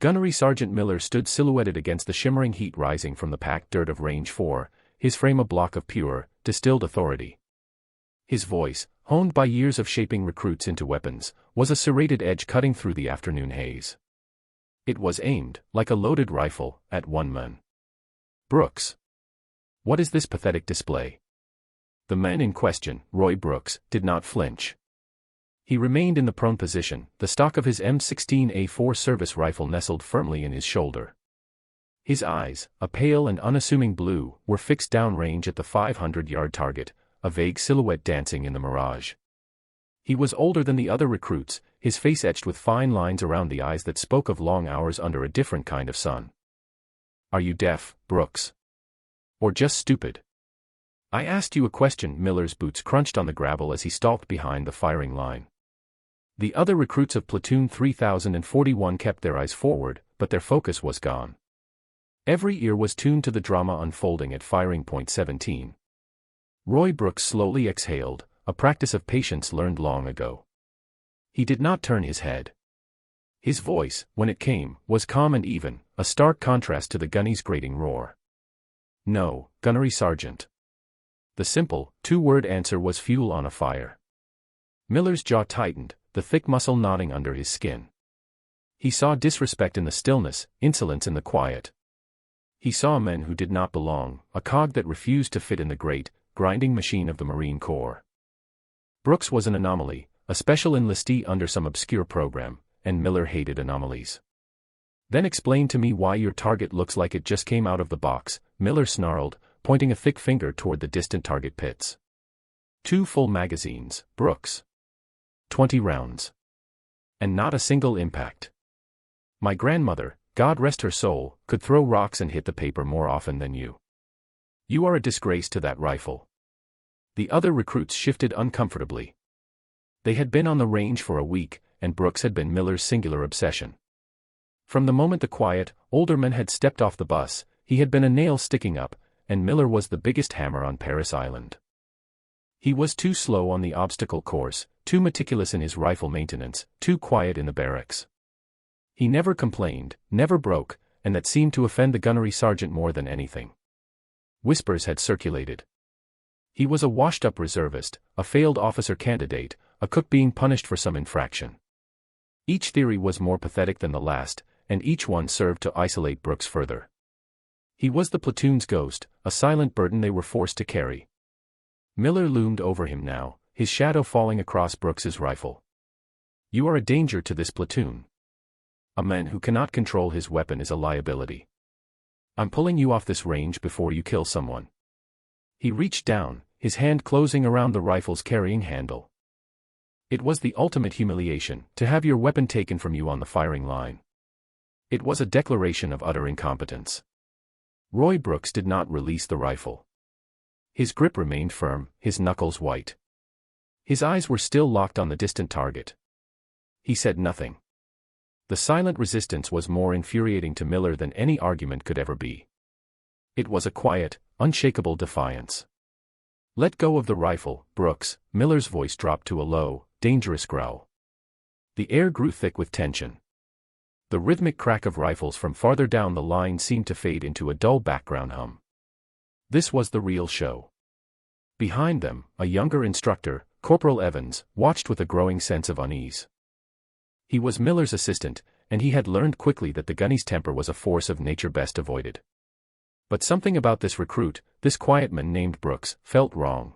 Gunnery Sergeant Miller stood silhouetted against the shimmering heat rising from the packed dirt of Range 4, his frame a block of pure, distilled authority. His voice, honed by years of shaping recruits into weapons, was a serrated edge cutting through the afternoon haze. It was aimed, like a loaded rifle, at one man. Brooks. What is this pathetic display? The man in question, Roy Brooks, did not flinch. He remained in the prone position, the stock of his M16A4 service rifle nestled firmly in his shoulder. His eyes, a pale and unassuming blue, were fixed downrange at the 500-yard target, a vague silhouette dancing in the mirage. He was older than the other recruits, his face etched with fine lines around the eyes that spoke of long hours under a different kind of sun. Are you deaf, Brooks? Or just stupid? I asked you a question. Miller's boots crunched on the gravel as he stalked behind the firing line. The other recruits of Platoon 3041 kept their eyes forward, but their focus was gone. Every ear was tuned to the drama unfolding at firing point 17. Roy Brooks slowly exhaled, a practice of patience learned long ago. He did not turn his head. His voice, when it came, was calm and even, a stark contrast to the gunny's grating roar. No, Gunnery Sergeant. The simple, two-word answer was fuel on a fire. Miller's jaw tightened, the thick muscle knotting under his skin. He saw disrespect in the stillness, insolence in the quiet. He saw men who did not belong, a cog that refused to fit in the great, grinding machine of the Marine Corps. Brooks was an anomaly, a special enlistee under some obscure program, and Miller hated anomalies. Then explain to me why your target looks like it just came out of the box, Miller snarled, pointing a thick finger toward the distant target pits. 2 full magazines, Brooks. 20 rounds. And not a single impact. My grandmother, God rest her soul, could throw rocks and hit the paper more often than you. You are a disgrace to that rifle. The other recruits shifted uncomfortably. They had been on the range for a week, and Brooks had been Miller's singular obsession. From the moment the quiet, older men had stepped off the bus, he had been a nail sticking up, and Miller was the biggest hammer on Paris Island. He was too slow on the obstacle course, too meticulous in his rifle maintenance, too quiet in the barracks. He never complained, never broke, and that seemed to offend the gunnery sergeant more than anything. Whispers had circulated. He was a washed-up reservist, a failed officer candidate, a cook being punished for some infraction. Each theory was more pathetic than the last, and each one served to isolate Brooks further. He was the platoon's ghost, a silent burden they were forced to carry. Miller loomed over him now, his shadow falling across Brooks's rifle. You are a danger to this platoon. A man who cannot control his weapon is a liability. I'm pulling you off this range before you kill someone. He reached down, his hand closing around the rifle's carrying handle. It was the ultimate humiliation, to have your weapon taken from you on the firing line. It was a declaration of utter incompetence. Roy Brooks did not release the rifle. His grip remained firm, his knuckles white. His eyes were still locked on the distant target. He said nothing. The silent resistance was more infuriating to Miller than any argument could ever be. It was a quiet, unshakable defiance. Let go of the rifle, Brooks. Miller's voice dropped to a low, dangerous growl. The air grew thick with tension. The rhythmic crack of rifles from farther down the line seemed to fade into a dull background hum. This was the real show. Behind them, a younger instructor, Corporal Evans, watched with a growing sense of unease. He was Miller's assistant, and he had learned quickly that the gunny's temper was a force of nature best avoided. But something about this recruit, this quiet man named Brooks, felt wrong.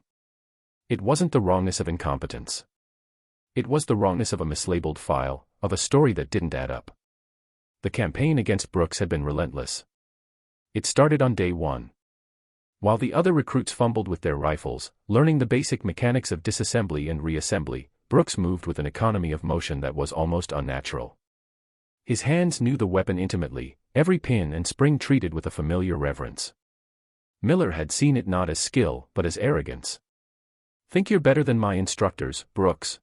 It wasn't the wrongness of incompetence. It was the wrongness of a mislabeled file, of a story that didn't add up. The campaign against Brooks had been relentless. It started on day 1. While the other recruits fumbled with their rifles, learning the basic mechanics of disassembly and reassembly, Brooks moved with an economy of motion that was almost unnatural. His hands knew the weapon intimately, every pin and spring treated with a familiar reverence. Miller had seen it not as skill, but as arrogance. Think you're better than my instructors, Brooks.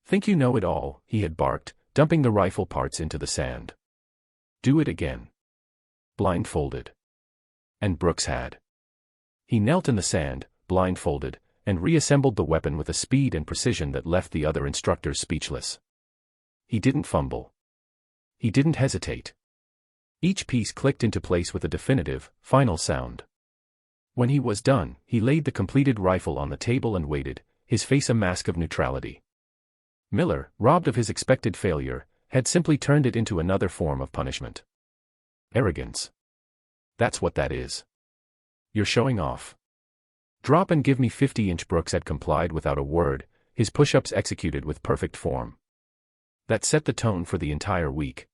Think you know it all, he had barked, dumping the rifle parts into the sand. Do it again. Blindfolded. And Brooks had. He knelt in the sand, blindfolded, and reassembled the weapon with a speed and precision that left the other instructors speechless. He didn't fumble. He didn't hesitate. Each piece clicked into place with a definitive, final sound. When he was done, he laid the completed rifle on the table and waited, his face a mask of neutrality. Miller, robbed of his expected failure, had simply turned it into another form of punishment. Arrogance. That's what that is. You're showing off. Drop and give me 50-inch. Brooks had complied without a word, his push-ups executed with perfect form. That set the tone for the entire week.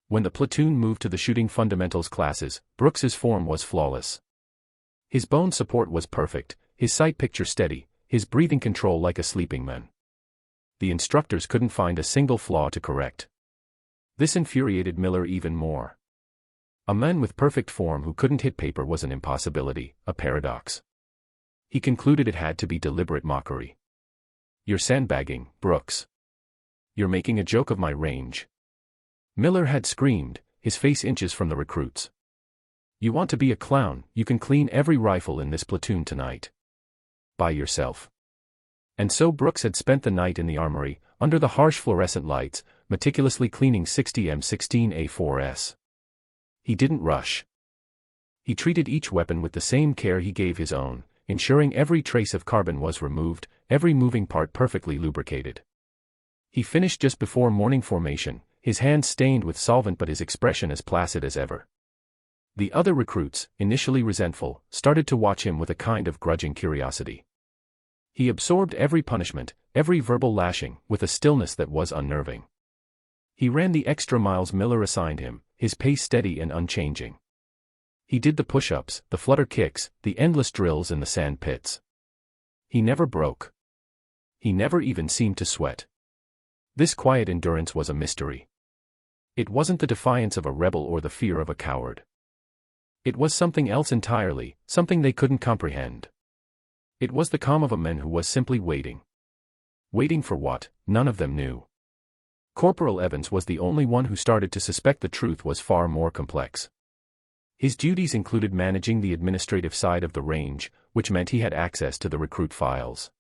When the platoon moved to the shooting fundamentals classes, Brooks's form was flawless. His bone support was perfect, his sight picture steady, his breathing control like a sleeping man. The instructors couldn't find a single flaw to correct. This infuriated Miller even more. A man with perfect form who couldn't hit paper was an impossibility, a paradox. He concluded it had to be deliberate mockery. You're sandbagging, Brooks. You're making a joke of my range. Miller had screamed, his face inches from the recruits. You want to be a clown, you can clean every rifle in this platoon tonight. By yourself. And so Brooks had spent the night in the armory, under the harsh fluorescent lights, meticulously cleaning 60 M16A4s. He didn't rush. He treated each weapon with the same care he gave his own, ensuring every trace of carbon was removed, every moving part perfectly lubricated. He finished just before morning formation, his hands stained with solvent but his expression as placid as ever. The other recruits, initially resentful, started to watch him with a kind of grudging curiosity. He absorbed every punishment, every verbal lashing, with a stillness that was unnerving. He ran the extra miles Miller assigned him, his pace steady and unchanging. He did the push-ups, the flutter kicks, the endless drills in the sand pits. He never broke. He never even seemed to sweat. This quiet endurance was a mystery. It wasn't the defiance of a rebel or the fear of a coward. It was something else entirely, something they couldn't comprehend. It was the calm of a man who was simply waiting. Waiting for what, none of them knew. Corporal Evans was the only one who started to suspect the truth was far more complex. His duties included managing the administrative side of the range, which meant he had access to the recruit files.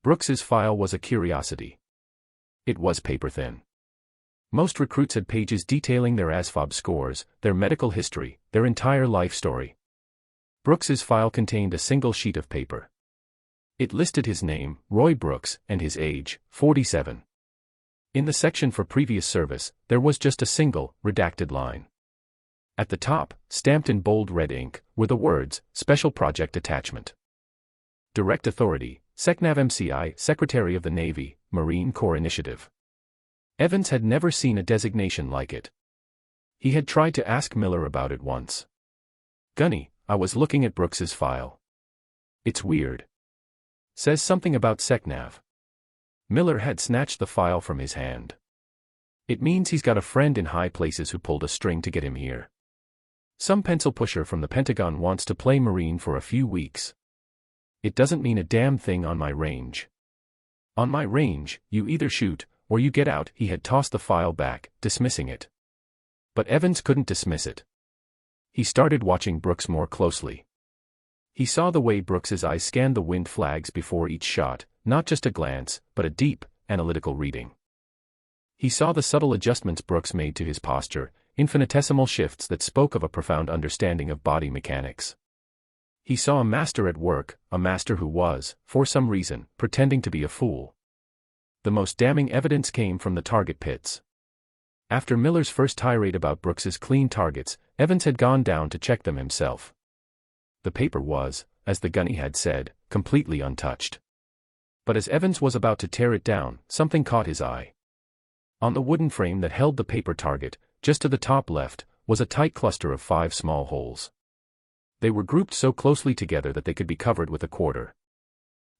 Brooks's file was a curiosity. It was paper-thin. Most recruits had pages detailing their ASFOB scores, their medical history, their entire life story. Brooks's file contained a single sheet of paper. It listed his name, Roy Brooks, and his age, 47. In the section for previous service, there was just a single, redacted line. At the top, stamped in bold red ink, were the words, Special Project Attachment. Direct Authority, SecNav MCI, Secretary of the Navy, Marine Corps Initiative. Evans had never seen a designation like it. He had tried to ask Miller about it once. Gunny, I was looking at Brooks's file. It's weird. Says something about SecNav. Miller had snatched the file from his hand. It means he's got a friend in high places who pulled a string to get him here. Some pencil pusher from the Pentagon wants to play Marine for a few weeks. It doesn't mean a damn thing on my range. On my range, you either shoot, or you get out. He had tossed the file back, dismissing it. But Evans couldn't dismiss it. He started watching Brooks more closely. He saw the way Brooks's eyes scanned the wind flags before each shot, not just a glance, but a deep, analytical reading. He saw the subtle adjustments Brooks made to his posture, infinitesimal shifts that spoke of a profound understanding of body mechanics. He saw a master at work, a master who was, for some reason, pretending to be a fool. The most damning evidence came from the target pits. After Miller's first tirade about Brooks's clean targets, Evans had gone down to check them himself. The paper was, as the gunny had said, completely untouched. But as Evans was about to tear it down, something caught his eye. On the wooden frame that held the paper target, just to the top left, was a tight cluster of 5 small holes. They were grouped so closely together that they could be covered with a quarter.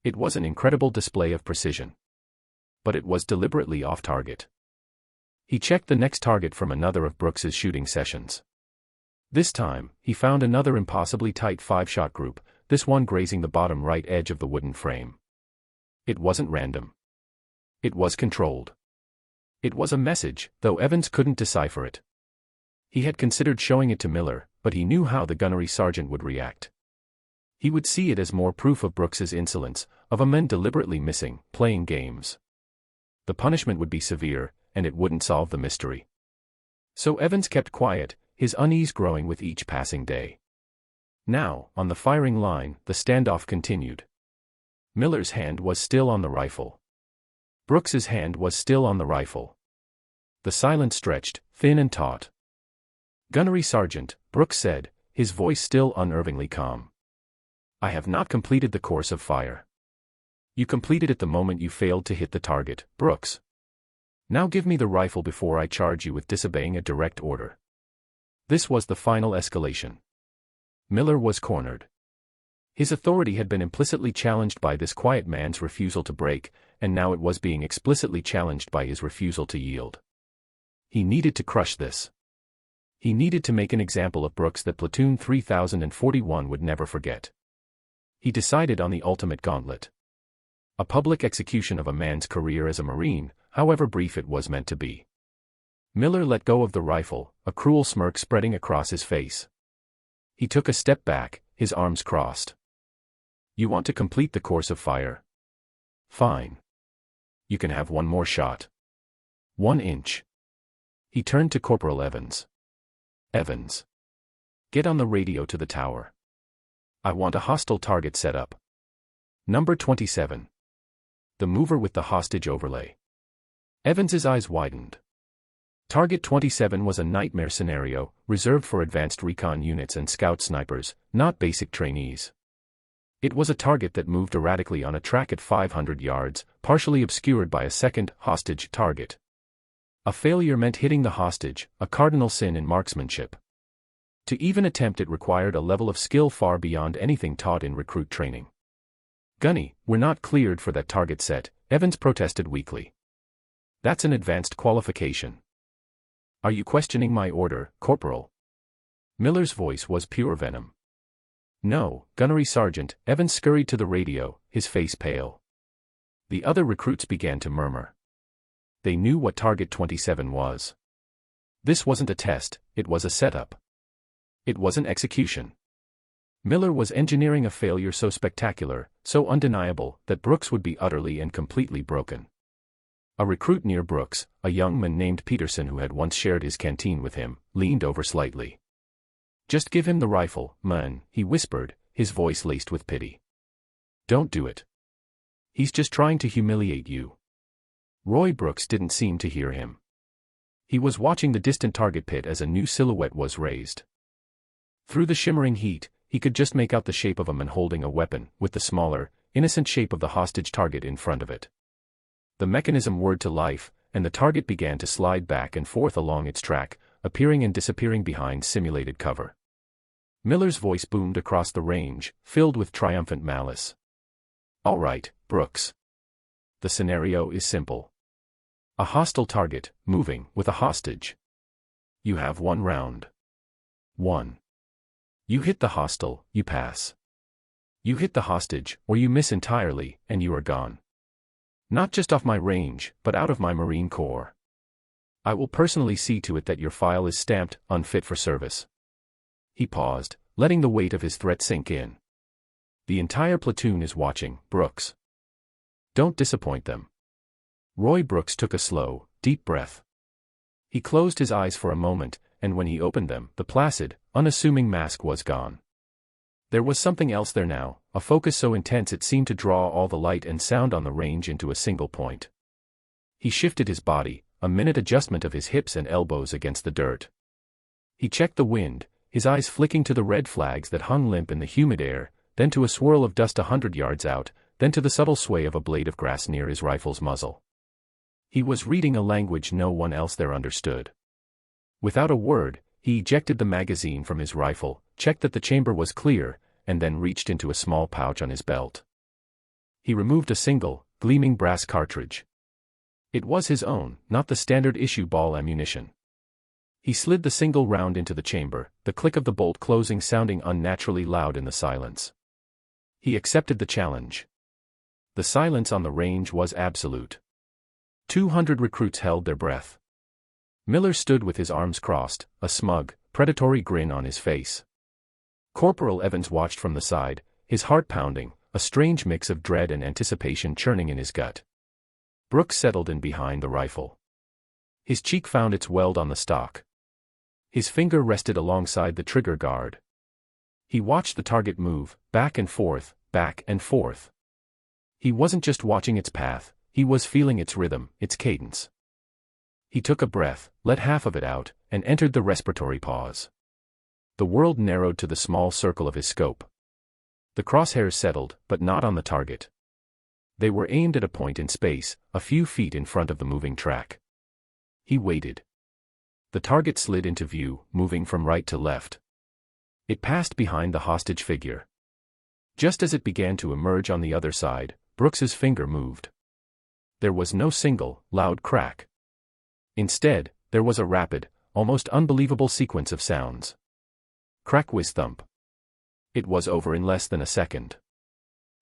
It was an incredible display of precision. But it was deliberately off-target. He checked the next target from another of Brooks's shooting sessions. This time, he found another impossibly tight 5-shot group, this one grazing the bottom right edge of the wooden frame. It wasn't random. It was controlled. It was a message, though Evans couldn't decipher it. He had considered showing it to Miller, but he knew how the gunnery sergeant would react. He would see it as more proof of Brooks's insolence, of a man deliberately missing, playing games. The punishment would be severe, and it wouldn't solve the mystery. So Evans kept quiet, his unease growing with each passing day. Now, on the firing line, the standoff continued. Miller's hand was still on the rifle. Brooks's hand was still on the rifle. The silence stretched, thin and taut. "Gunnery Sergeant," Brooks said, his voice still unnervingly calm. "I have not completed the course of fire." "You completed it the moment you failed to hit the target, Brooks. Now give me the rifle before I charge you with disobeying a direct order." This was the final escalation. Miller was cornered. His authority had been implicitly challenged by this quiet man's refusal to break, and now it was being explicitly challenged by his refusal to yield. He needed to crush this. He needed to make an example of Brooks that Platoon 3041 would never forget. He decided on the ultimate gauntlet. A public execution of a man's career as a Marine, however brief it was meant to be. Miller let go of the rifle, a cruel smirk spreading across his face. He took a step back, his arms crossed. "You want to complete the course of fire? Fine. You can have one more shot. 1 inch." He turned to Corporal Evans. "Evans. Get on the radio to the tower. I want a hostile target set up. Number 27. The mover with the hostage overlay." Evans's eyes widened. Target 27 was a nightmare scenario, reserved for advanced recon units and scout snipers, not basic trainees. It was a target that moved erratically on a track at 500 yards, partially obscured by a second, hostage target. A failure meant hitting the hostage, a cardinal sin in marksmanship. To even attempt it required a level of skill far beyond anything taught in recruit training. "Gunny, we're not cleared for that target set," Evans protested weakly. "That's an advanced qualification." "Are you questioning my order, Corporal?" Miller's voice was pure venom. "No, Gunnery Sergeant." Evans scurried to the radio, his face pale. The other recruits began to murmur. They knew what Target 27 was. This wasn't a test, it was a setup. It was an execution. Miller was engineering a failure so spectacular, so undeniable, that Brooks would be utterly and completely broken. A recruit near Brooks, a young man named Peterson who had once shared his canteen with him, leaned over slightly. "Just give him the rifle, man," he whispered, his voice laced with pity. "Don't do it. He's just trying to humiliate you." Roy Brooks didn't seem to hear him. He was watching the distant target pit as a new silhouette was raised. Through the shimmering heat, he could just make out the shape of a man holding a weapon, with the smaller, innocent shape of the hostage target in front of it. The mechanism whirred to life, and the target began to slide back and forth along its track, appearing and disappearing behind simulated cover. Miller's voice boomed across the range, filled with triumphant malice. "All right, Brooks. The scenario is simple. A hostile target, moving, with a hostage. You have 1 round. 1. You hit the hostile, you pass. You hit the hostage, or you miss entirely, and you are gone. Not just off my range, but out of my Marine Corps. I will personally see to it that your file is stamped, unfit for service." He paused, letting the weight of his threat sink in. "The entire platoon is watching, Brooks. Don't disappoint them." Roy Brooks took a slow, deep breath. He closed his eyes for a moment, and when he opened them, the placid, unassuming mask was gone. There was something else there now, a focus so intense it seemed to draw all the light and sound on the range into a single point. He shifted his body, a minute adjustment of his hips and elbows against the dirt. He checked the wind, his eyes flicking to the red flags that hung limp in the humid air, then to a swirl of dust 100 yards out, then to the subtle sway of a blade of grass near his rifle's muzzle. He was reading a language no one else there understood. Without a word, he ejected the magazine from his rifle, checked that the chamber was clear, and then reached into a small pouch on his belt. He removed a single, gleaming brass cartridge. It was his own, not the standard-issue ball ammunition. He slid the single round into the chamber, the click of the bolt closing sounding unnaturally loud in the silence. He accepted the challenge. The silence on the range was absolute. 200 recruits held their breath. Miller stood with his arms crossed, a smug, predatory grin on his face. Corporal Evans watched from the side, his heart pounding, a strange mix of dread and anticipation churning in his gut. Brooks settled in behind the rifle. His cheek found its weld on the stock. His finger rested alongside the trigger guard. He watched the target move, back and forth, back and forth. He wasn't just watching its path, he was feeling its rhythm, its cadence. He took a breath, let half of it out, and entered the respiratory pause. The world narrowed to the small circle of his scope. The crosshairs settled, but not on the target. They were aimed at a point in space, a few feet in front of the moving track. He waited. The target slid into view, moving from right to left. It passed behind the hostage figure. Just as it began to emerge on the other side, Brooks's finger moved. There was no single, loud crack. Instead, there was a rapid, almost unbelievable sequence of sounds. Crack, whiz, thump. It was over in less than a second.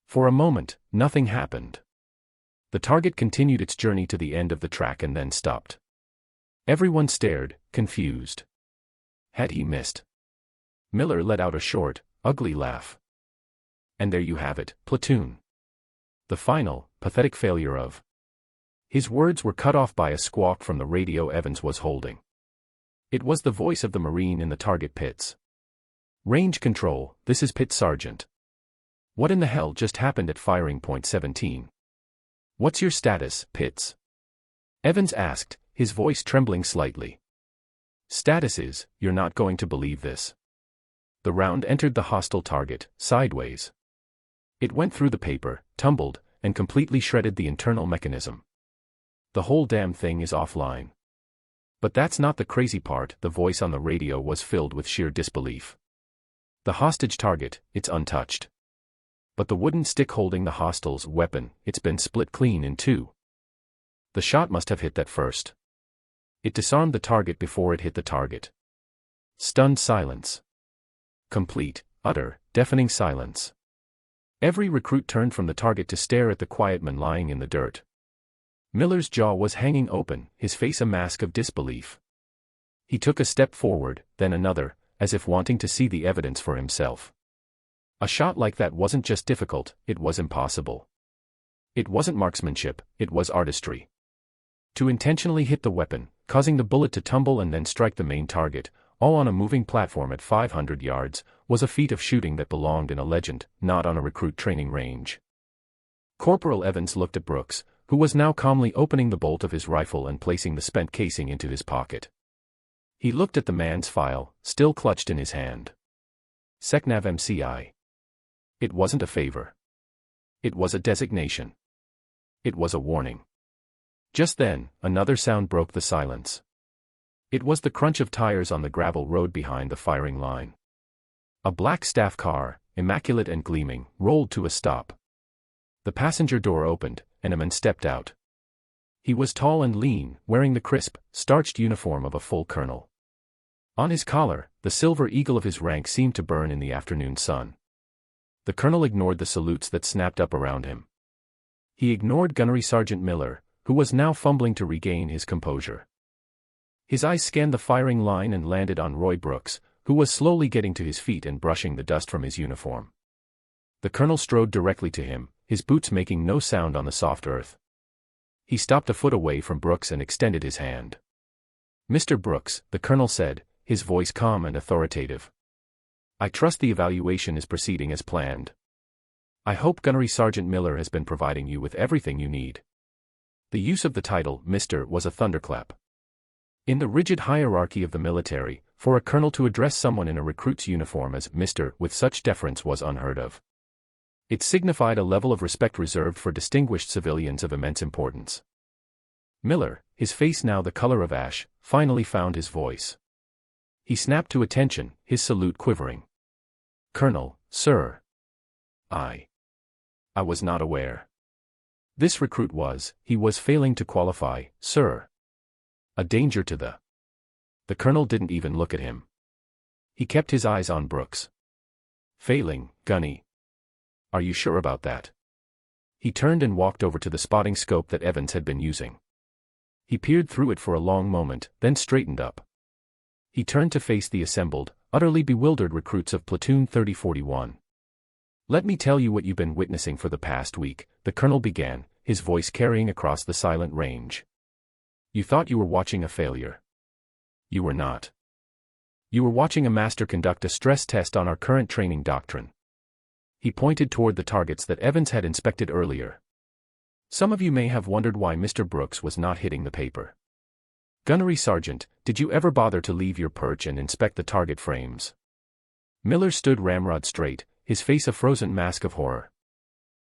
For a moment, nothing happened. The target continued its journey to the end of the track and then stopped. Everyone stared, confused. Had he missed? Miller let out a short, ugly laugh. And there you have it, platoon. The final, pathetic failure of. His words were cut off by a squawk from the radio Evans was holding. It was the voice of the Marine in the target pits. Range control, this is Pit Sergeant. What in the hell just happened at firing point 17? What's your status, Pitts? Evans asked, his voice trembling slightly. Status is, you're not going to believe this. The round entered the hostile target, sideways. It went through the paper, tumbled, and completely shredded the internal mechanism. The whole damn thing is offline. But that's not the crazy part, the voice on the radio was filled with sheer disbelief. The hostage target, it's untouched. But the wooden stick holding the hostile's weapon, it's been split clean in two. The shot must have hit that first. It disarmed the target before it hit the target. Stunned silence. Complete, utter, deafening silence. Every recruit turned from the target to stare at the quiet man lying in the dirt. Miller's jaw was hanging open, his face a mask of disbelief. He took a step forward, then another, as if wanting to see the evidence for himself. A shot like that wasn't just difficult, it was impossible. It wasn't marksmanship, it was artistry. To intentionally hit the weapon, causing the bullet to tumble and then strike the main target, all on a moving platform at 500 yards, was a feat of shooting that belonged in a legend, not on a recruit training range. Corporal Evans looked at Brooks, who was now calmly opening the bolt of his rifle and placing the spent casing into his pocket. He looked at the man's file, still clutched in his hand. Secnav MCI. It wasn't a favor. It was a designation. It was a warning. Just then, another sound broke the silence. It was the crunch of tires on the gravel road behind the firing line. A black staff car, immaculate and gleaming, rolled to a stop. The passenger door opened, and a man stepped out. He was tall and lean, wearing the crisp, starched uniform of a full colonel. On his collar, the silver eagle of his rank seemed to burn in the afternoon sun. The colonel ignored the salutes that snapped up around him. He ignored Gunnery Sergeant Miller, who was now fumbling to regain his composure. His eyes scanned the firing line and landed on Roy Brooks, who was slowly getting to his feet and brushing the dust from his uniform. The colonel strode directly to him, his boots making no sound on the soft earth. He stopped a foot away from Brooks and extended his hand. "Mr. Brooks," the colonel said, his voice calm and authoritative. "I trust the evaluation is proceeding as planned. I hope Gunnery Sergeant Miller has been providing you with everything you need." The use of the title, Mr., was a thunderclap. In the rigid hierarchy of the military, for a colonel to address someone in a recruit's uniform as Mr. with such deference was unheard of. It signified a level of respect reserved for distinguished civilians of immense importance. Miller, his face now the color of ash, finally found his voice. He snapped to attention, his salute quivering. "Colonel, sir. I was not aware. This recruit he was failing to qualify, sir. A danger to the..." The colonel didn't even look at him. He kept his eyes on Brooks. "Failing, Gunny. Are you sure about that?" He turned and walked over to the spotting scope that Evans had been using. He peered through it for a long moment, then straightened up. He turned to face the assembled, utterly bewildered recruits of Platoon 3041. "Let me tell you what you've been witnessing for the past week," the colonel began, his voice carrying across the silent range. "You thought you were watching a failure. You were not. You were watching a master conduct a stress test on our current training doctrine. He pointed toward the targets that Evans had inspected earlier. Some of you may have wondered why Mr. Brooks was not hitting the paper. Gunnery Sergeant, did you ever bother to leave your perch and inspect the target frames? Miller stood ramrod straight, his face a frozen mask of horror.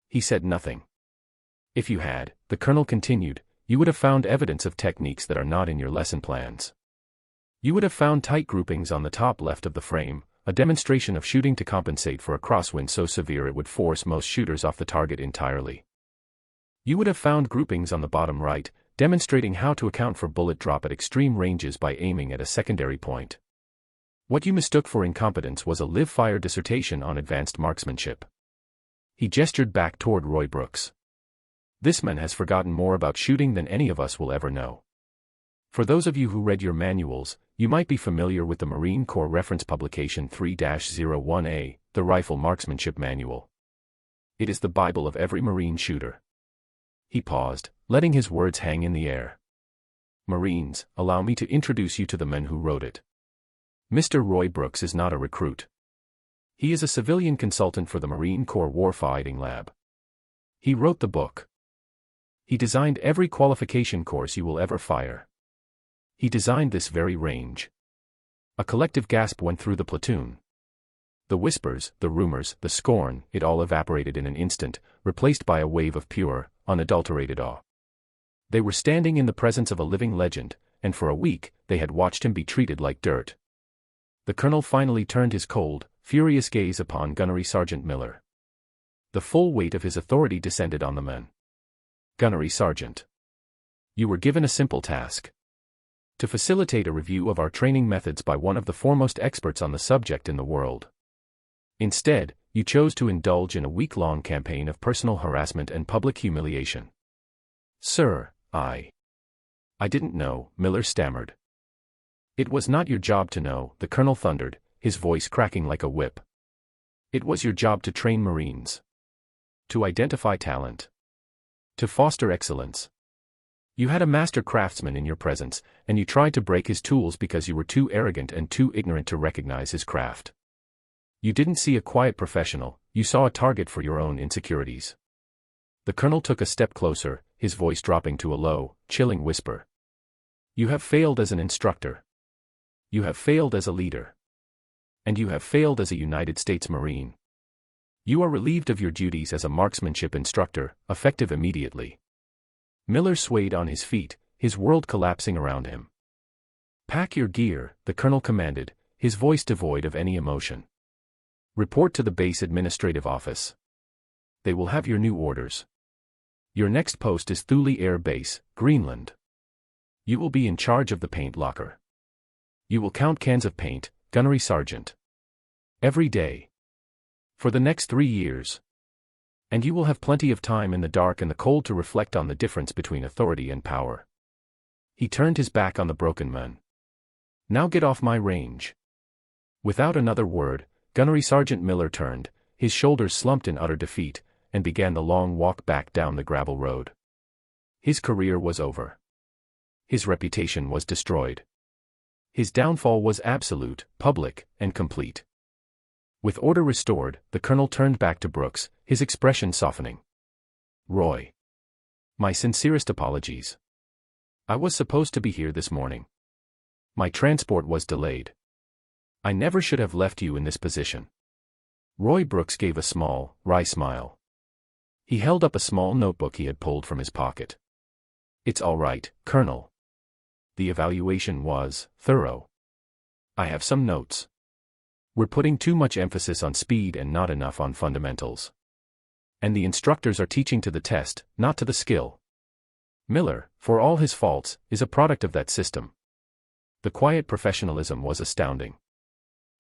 He said nothing. If you had, the colonel continued, you would have found evidence of techniques that are not in your lesson plans. You would have found tight groupings on the top left of the frame, a demonstration of shooting to compensate for a crosswind so severe it would force most shooters off the target entirely. You would have found groupings on the bottom right, demonstrating how to account for bullet drop at extreme ranges by aiming at a secondary point. What you mistook for incompetence was a live-fire dissertation on advanced marksmanship. He gestured back toward Roy Brooks. This man has forgotten more about shooting than any of us will ever know. For those of you who read your manuals, you might be familiar with the Marine Corps Reference Publication 3-01A, the Rifle Marksmanship Manual. It is the Bible of every Marine shooter. He paused, letting his words hang in the air. Marines, allow me to introduce you to the men who wrote it. Mr. Roy Brooks is not a recruit. He is a civilian consultant for the Marine Corps Warfighting Lab. He wrote the book. He designed every qualification course you will ever fire. He designed this very range. A collective gasp went through the platoon. The whispers, the rumors, the scorn, it all evaporated in an instant, replaced by a wave of pure, unadulterated awe. They were standing in the presence of a living legend, and for a week, they had watched him be treated like dirt. The colonel finally turned his cold, furious gaze upon Gunnery Sergeant Miller. The full weight of his authority descended on the men. Gunnery Sergeant. You were given a simple task. To facilitate a review of our training methods by one of the foremost experts on the subject in the world. Instead, you chose to indulge in a week-long campaign of personal harassment and public humiliation. Sir, I didn't know, Miller stammered. It was not your job to know, the colonel thundered, his voice cracking like a whip. It was your job to train Marines. To identify talent. To foster excellence. You had a master craftsman in your presence, and you tried to break his tools because you were too arrogant and too ignorant to recognize his craft. You didn't see a quiet professional, you saw a target for your own insecurities. The colonel took a step closer, his voice dropping to a low, chilling whisper. You have failed as an instructor. You have failed as a leader. And you have failed as a United States Marine. You are relieved of your duties as a marksmanship instructor, effective immediately. Miller swayed on his feet, his world collapsing around him. Pack your gear, the colonel commanded, his voice devoid of any emotion. Report to the base administrative office. They will have your new orders. Your next post is Thule Air Base, Greenland. You will be in charge of the paint locker. You will count cans of paint, Gunnery Sergeant. Every day. For the next 3 years. And you will have plenty of time in the dark and the cold to reflect on the difference between authority and power. He turned his back on the broken man. Now get off my range. Without another word, Gunnery Sergeant Miller turned, his shoulders slumped in utter defeat, and began the long walk back down the gravel road. His career was over. His reputation was destroyed. His downfall was absolute, public, and complete. With order restored, the colonel turned back to Brooks, his expression softening. Roy. My sincerest apologies. I was supposed to be here this morning. My transport was delayed. I never should have left you in this position. Roy Brooks gave a small, wry smile. He held up a small notebook he had pulled from his pocket. It's all right, Colonel. The evaluation was thorough. I have some notes. We're putting too much emphasis on speed and not enough on fundamentals. And the instructors are teaching to the test, not to the skill. Miller, for all his faults, is a product of that system. The quiet professionalism was astounding.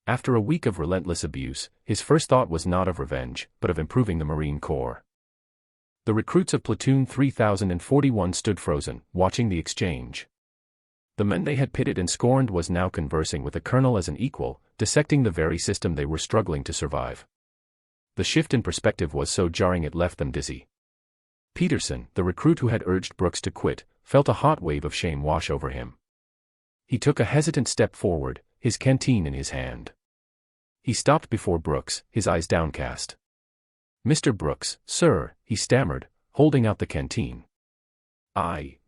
After a week of relentless abuse, his first thought was not of revenge, but of improving the Marine Corps. The recruits of Platoon 3041 stood frozen, watching the exchange. The men they had pitted and scorned was now conversing with the colonel as an equal, dissecting the very system they were struggling to survive. The shift in perspective was so jarring it left them dizzy. Peterson, the recruit who had urged Brooks to quit, felt a hot wave of shame wash over him. He took a hesitant step forward, his canteen in his hand. He stopped before Brooks, his eyes downcast. "Mr. Brooks, sir," he stammered, holding out the canteen. I'm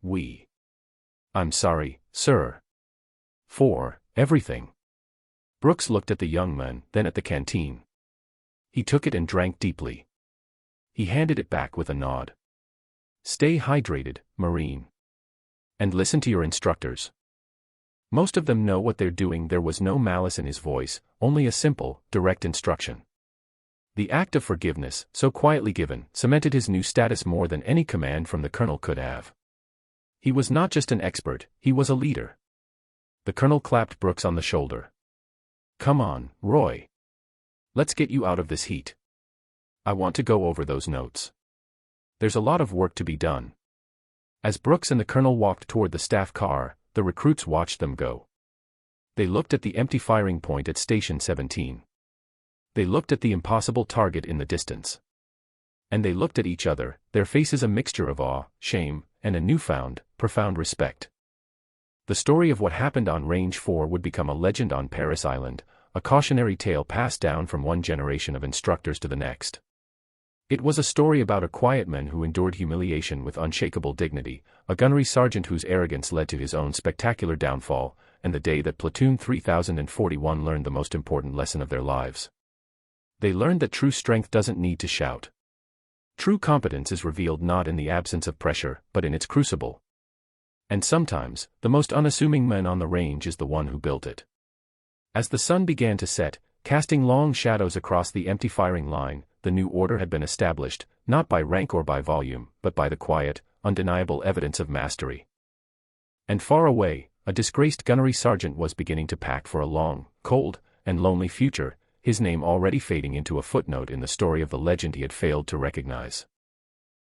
sorry, sir. For everything." Brooks looked at the young man, then at the canteen. He took it and drank deeply. He handed it back with a nod. "Stay hydrated, Marine. And listen to your instructors. Most of them know what they're doing." There was no malice in his voice, only a simple, direct instruction. The act of forgiveness, so quietly given, cemented his new status more than any command from the colonel could have. He was not just an expert, he was a leader. The colonel clapped Brooks on the shoulder. "Come on, Roy. Let's get you out of this heat. I want to go over those notes. There's a lot of work to be done." As Brooks and the colonel walked toward the staff car, the recruits watched them go. They looked at the empty firing point at Station 17. They looked at the impossible target in the distance. And they looked at each other, their faces a mixture of awe, shame, and a newfound, profound respect. The story of what happened on Range 4 would become a legend on Paris Island, a cautionary tale passed down from one generation of instructors to the next. It was a story about a quiet man who endured humiliation with unshakable dignity, a gunnery sergeant whose arrogance led to his own spectacular downfall, and the day that Platoon 3041 learned the most important lesson of their lives. They learned that true strength doesn't need to shout. True competence is revealed not in the absence of pressure, but in its crucible. And sometimes, the most unassuming man on the range is the one who built it. As the sun began to set, casting long shadows across the empty firing line, the new order had been established, not by rank or by volume, but by the quiet, undeniable evidence of mastery. And far away, a disgraced gunnery sergeant was beginning to pack for a long, cold, and lonely future, his name already fading into a footnote in the story of the legend he had failed to recognize.